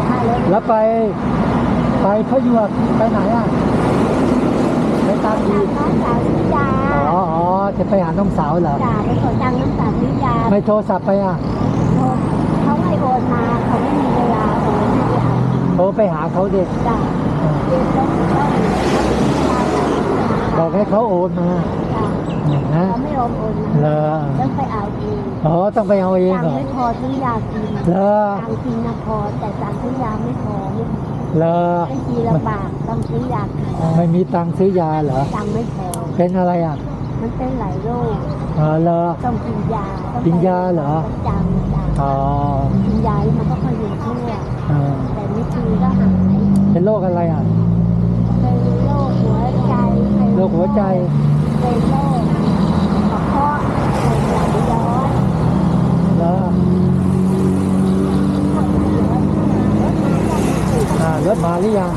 ค่ารถแล้วไปพะยวกไปไหนอ่ะไปตามดี น้องสาวซื้อยา อ๋อจะไปหาน้องสาวเหรอ จ่าไปขอตังค์น้องสาวซื้อยา ไม่โทรศัพท์ไปอ่ะ เขาไม่โอนมาเขาไม่มีเวลาโอนไม่ได้เอา โทรไปหาเขาดิ จ่าเดี๋ยวต้อง บอกให้เขาโอนมา จ่า นะ เขาไม่ยอมโอนมา เลอ ต้องไปเอาเอง อ๋อต้องไปเอาเอง ตัง เหร ค์ อ ไม่พอซื้อยากิน เลอ ตังค์กินนะพอแต่ตังค์ซื้อยาไม่พอไม่ เลอ ทีลำบากต้องซื้อยากิน ไม่มีตังค์ซื้อยาเหรอ ตังค์ไม่พอ เป็นอะไรอ่ะ มันเป็นหลายโรค เลอ ต้องกินยาต้อง กินยาเหรอ ประจำจ้ะ อ๋อ กินยาแล้วมันก็ค่อยดีขึ้น เออ แต่ไม่กินก็หาย เป็นโรคอะไรอ่ะ เป็นโรคหัวใจ โรคหัวใจ เป็นโรคกระเพาะเป็นไหลย้อน เลอรถมาหรือยัง